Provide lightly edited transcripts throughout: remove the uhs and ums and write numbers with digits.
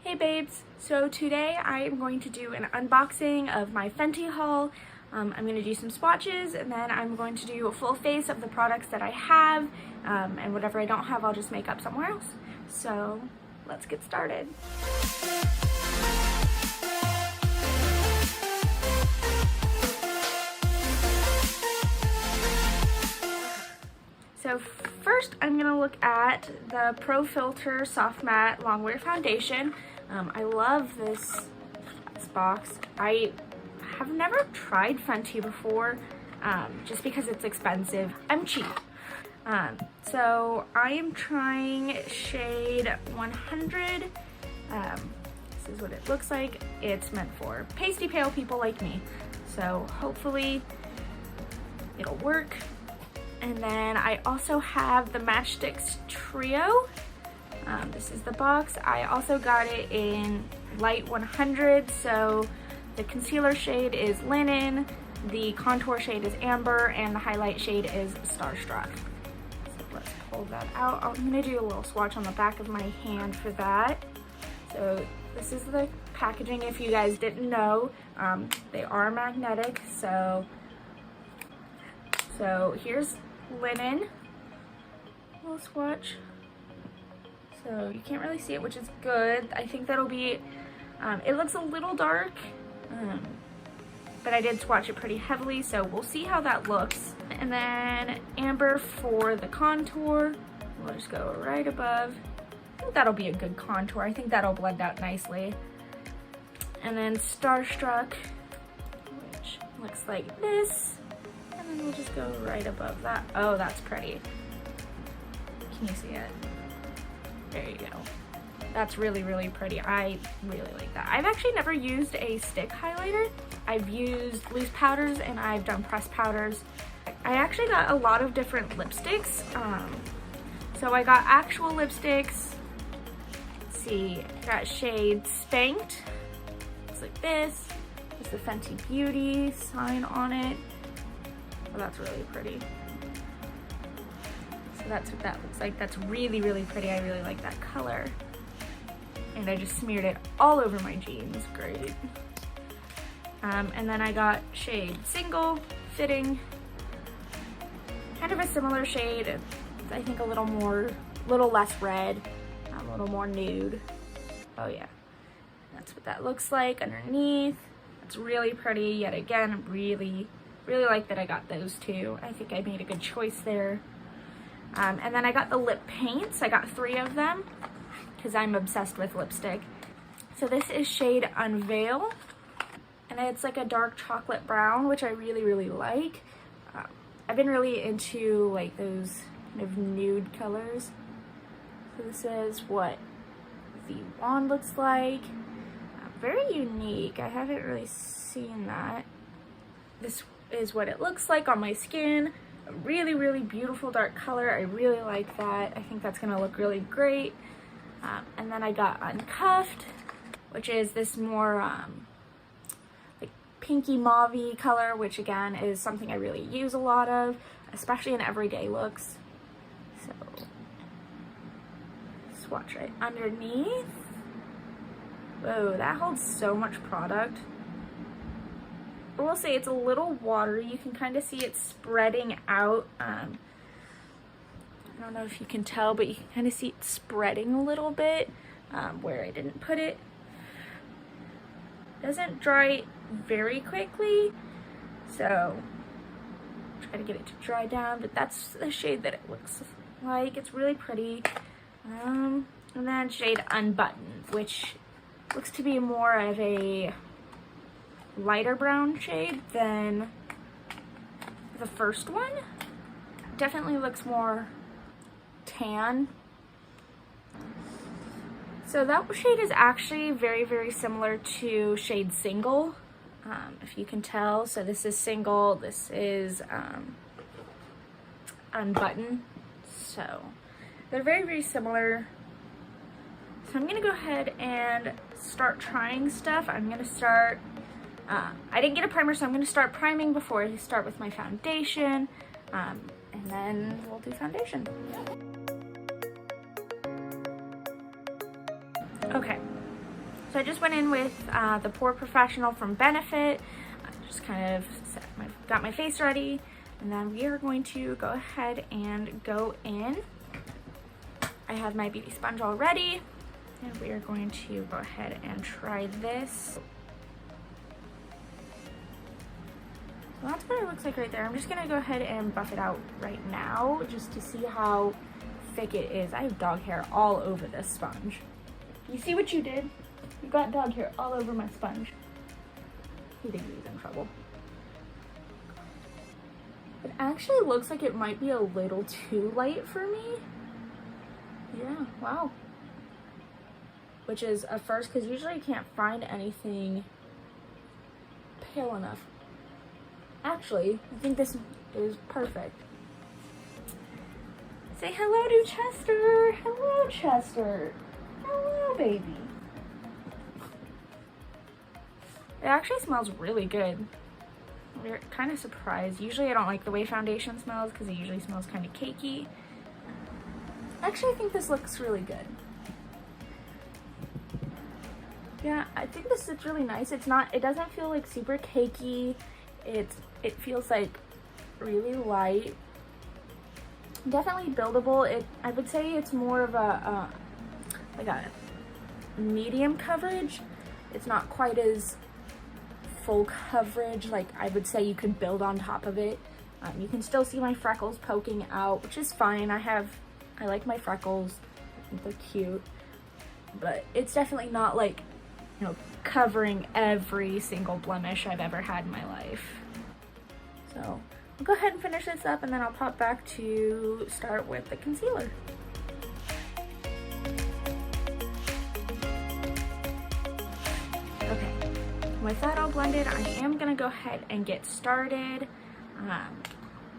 Hey babes, so today I am going to do an unboxing of my Fenty haul. I'm going to do some swatches and then I'm going to do a full face of the products that I have, and whatever I don't have I'll just make up somewhere else. So let's get started. So first I'm going to look at the Pro Filter Soft Matte Longwear Foundation. I love this box. I have never tried Fenty before, just because it's expensive. I'm cheap. So I am trying shade 100. This is what it looks like. It's meant for pasty pale people like me. So hopefully it'll work. And then I also have the Matchsticks Trio. This is the box. I also got it in light 100, so the concealer shade is Linen, the contour shade is Amber, and the highlight shade is Starstruck. So let's pull that out. I'm gonna do a little swatch on the back of my hand for that. So this is the packaging if you guys didn't know. They are magnetic, so here's Linen. A little swatch. So you can't really see it, which is good. I think that'll be, it looks a little dark, but I did swatch it pretty heavily, so we'll see how that looks. And then Amber for the contour. We'll just go right above. I think that'll be a good contour. I think that'll blend out nicely. And then Starstruck, which looks like this. And then we'll just go right above that. Oh, that's pretty. Can you see it? There you go. That's really, really pretty. I really like that. I've actually never used a stick highlighter. I've used loose powders and I've done pressed powders. I actually got a lot of different lipsticks. So I got actual lipsticks. Let's see, I got shade Spanked. It's like this. There's the Fenty Beauty sign on it. Oh, that's really pretty. So that's what that looks like. That's really, really pretty. I really like that color. And I just smeared it all over my jeans. Great. And then I got shade Single, Fitting. Kind of a similar shade. I think a little less red, a little more nude. Oh yeah. That's what that looks like underneath. It's really pretty. Yet again, really like that I got those two. I think I made a good choice there. And then I got the lip paints. I got 3 of them because I'm obsessed with lipstick. So this is shade Unveil, and it's like a dark chocolate brown, which I really like. I've been really into like those kind of nude colors. So this is what the wand looks like. Very unique. I haven't really seen that. This is what it looks like on my skin. A really beautiful dark color. I really like that. I think that's gonna look really great. And then I got Uncuffed, which is this more like pinky mauve-y color, which again is something I really use a lot of, especially in everyday looks. So swatch right underneath. Whoa, that holds so much product. I will say it's a little watery. You can kind of see it spreading out. I don't know if you can tell, but you can kind of see it spreading a little bit where I didn't put it. Doesn't dry very quickly, so try to get it to dry down, but that's the shade that it looks like. It's really pretty. And then shade Unbutton, which looks to be more of a lighter brown shade than the first one. Definitely looks more tan. So that shade is actually very similar to shade Single, if you can tell. So this is Single, this is Unbutton. So they're very similar. So I'm gonna go ahead and start trying stuff. I'm gonna start I didn't get a primer, so I'm going to start priming before I start with my foundation, and then we'll do foundation. Okay, So I just went in with the Pore Professional from Benefit. I just kind of got my face ready, and then we are going to go ahead and go in. I have my beauty sponge all ready, and we are going to go ahead and try this. So that's what it looks like right there. I'm just gonna go ahead and buff it out right now just to see how thick it is. I have dog hair all over this sponge. You see what you did? You got dog hair all over my sponge. He thinks he's in trouble. It actually looks like it might be a little too light for me. Yeah, wow. Which is a first, because usually I can't find anything pale enough. Actually, I think this is perfect. Say hello to Chester. Hello, Chester. Hello, baby. It actually smells really good. We're kind of surprised. Usually I don't like the way foundation smells because it usually smells kind of cakey. Actually, I think this looks really good. Yeah, I think this is really nice. It doesn't feel like super cakey. It feels like really light. Definitely buildable. I would say it's more of a like a medium coverage. It's not quite as full coverage. Like I would say you could build on top of it. You can still see my freckles poking out, which is fine. I like my freckles. I think they're cute. But it's definitely not like, you know, covering every single blemish I've ever had in my life. So I'll go ahead and finish this up, and then I'll pop back to start with the concealer. Okay, with that all blended, I am gonna go ahead and get started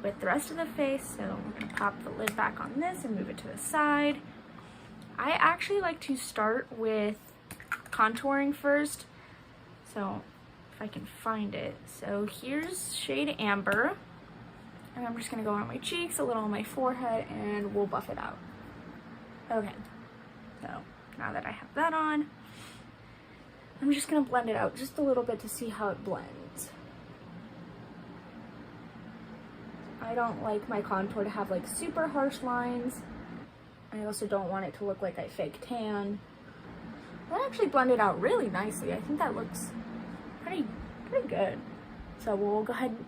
with the rest of the face. So I'm gonna pop the lid back on this and move it to the side. I actually like to start with contouring first. So if I can find it. So here's shade Amber. And I'm just gonna go on my cheeks, a little on my forehead, and we'll buff it out. Okay, so now that I have that on, I'm just gonna blend it out just a little bit to see how it blends. I don't like my contour to have like super harsh lines. I also don't want it to look like I fake tan. That actually blended out really nicely. I think that looks pretty good. So we'll go ahead and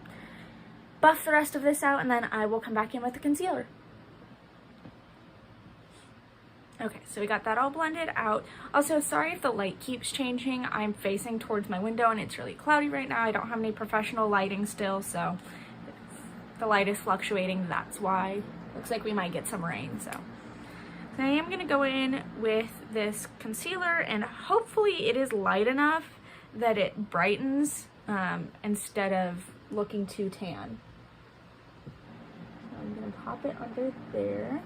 buff the rest of this out, and then I will come back in with the concealer. Okay, so we got that all blended out. Also, sorry if the light keeps changing. I'm facing towards my window and it's really cloudy right now. I don't have any professional lighting still, so if the light is fluctuating, that's why. Looks like we might get some rain, so I am gonna go in with this concealer, and hopefully it is light enough that it brightens instead of looking too tan. So I'm gonna pop it under there,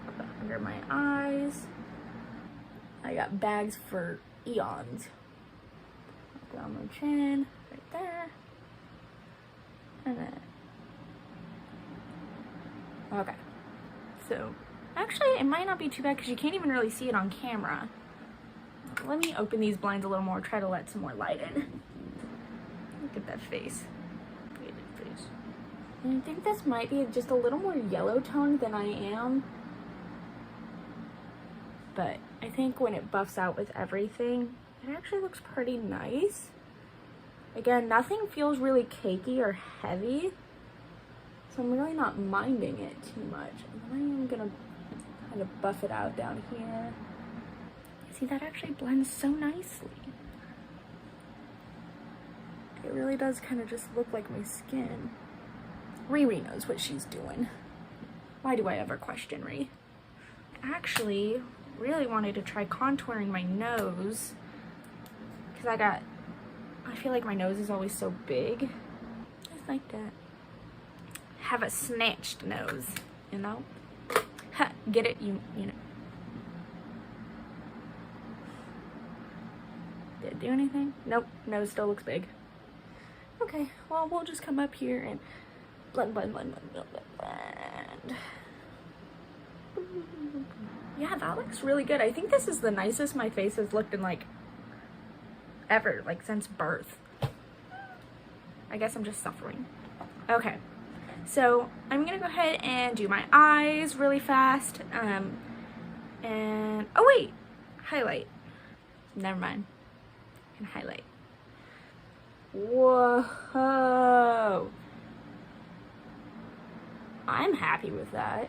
pop it under my eyes. I got bags for eons. Pop it on my chin, right there, and then, okay, so actually, it might not be too bad because you can't even really see it on camera. Let me open these blinds a little more, try to let some more light in. Look at that face. Look at that face. And I think this might be just a little more yellow toned than I am. But I think when it buffs out with everything, it actually looks pretty nice. Again, nothing feels really cakey or heavy, so I'm really not minding it too much. And then I am gonna kind of buff it out down here. See, that actually blends so nicely. It really does kind of just look like my skin. Riri knows what she's doing. Why do I ever question Riri? I actually really wanted to try contouring my nose because I feel like my nose is always so big. Just like that. Have a snatched nose, you know? Ha, get it? You know. Did it do anything? Nope, nose still looks big. Okay, well, we'll just come up here and blend, blend, blend, blend, blend, blend, blend. yeah, that looks really good. I think this is the nicest my face has looked in like ever, like since birth. I guess I'm just suffering. Okay, so I'm gonna go ahead and do my eyes really fast. And oh wait, highlight. Never mind. I can highlight. Whoa. I'm happy with that.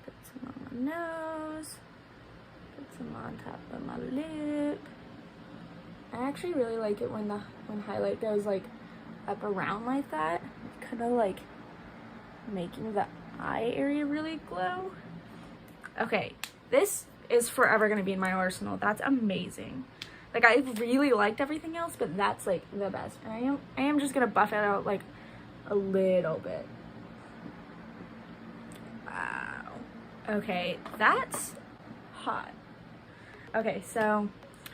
Put some on my nose. Put some on top of my lip. I actually really like it when highlight goes like up around like that. Kind of like making the eye area really glow. Okay, this is forever gonna be in my arsenal. That's amazing. Like, I really liked everything else, but that's like the best. And I am just gonna buff it out like a little bit. Wow. Okay, that's hot. Okay, so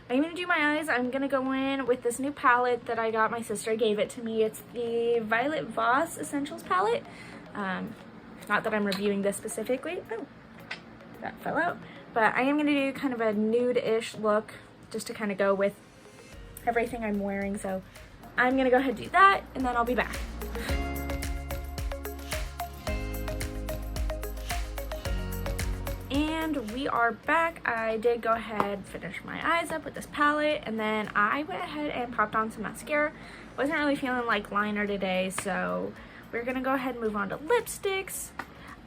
I'm gonna do my eyes. I'm gonna go in with this new palette that I got. My sister gave it to me. It's the Violet Voss Essentials palette. Not that I'm reviewing this specifically. Oh, that fell out. But I am gonna do kind of a nude-ish look just to kind of go with everything I'm wearing. So I'm gonna go ahead and do that, and then I'll be back. And we are back. I did go ahead, finish my eyes up with this palette, and then I went ahead and popped on some mascara. Wasn't really feeling like liner today, so we're gonna go ahead and move on to lipsticks.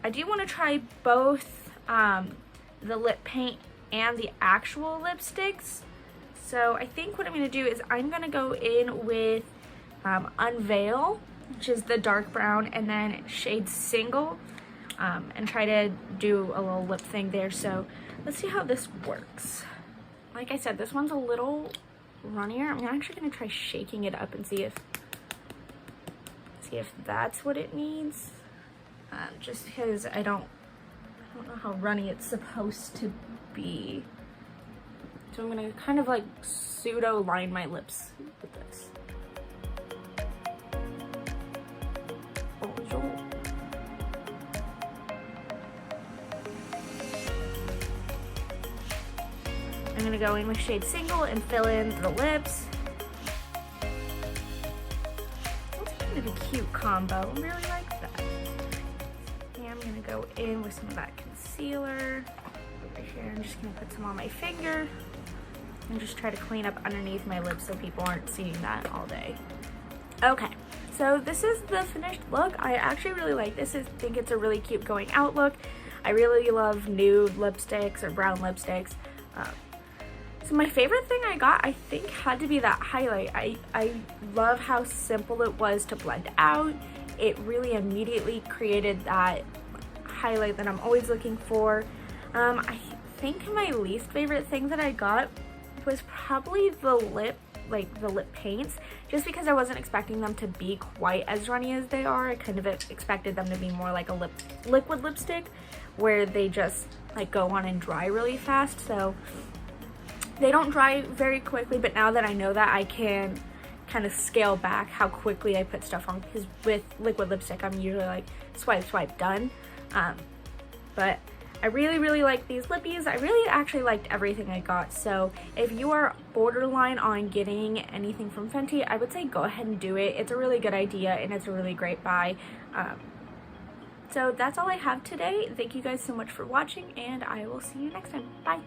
I do want to try both the lip paint and the actual lipsticks. So I think what I'm gonna do is I'm gonna go in with Unveil, which is the dark brown, and then shade Single. And try to do a little lip thing there. So let's see how this works. Like I said, this one's a little runnier. I'm actually gonna try shaking it up and see if that's what it needs. Just because I don't know how runny it's supposed to be. So I'm gonna kind of like pseudo line my lips with this. I'm gonna go in with shade Single and fill in the lips. That's kind of a cute combo. I really like that. And I'm gonna go in with some of that concealer over here. I'm just gonna put some on my finger and just try to clean up underneath my lips so people aren't seeing that all day. Okay, so this is the finished look. I actually really like this. I think it's a really cute going out look. I really love nude lipsticks or brown lipsticks. So my favorite thing I got, I think, had to be that highlight. I love how simple it was to blend out. It really immediately created that highlight that I'm always looking for. I think my least favorite thing that I got was probably the lip paints, just because I wasn't expecting them to be quite as runny as they are. I kind of expected them to be more like a liquid lipstick, where they just like go on and dry really fast. So they don't dry very quickly, but now that I know that, I can kind of scale back how quickly I put stuff on, because with liquid lipstick, I'm usually like swipe, done. But I really like these lippies. I really actually liked everything I got. So if you are borderline on getting anything from Fenty, I would say go ahead and do it. It's a really good idea, and it's a really great buy. So that's all I have today. Thank you guys so much for watching, and I will see you next time. Bye.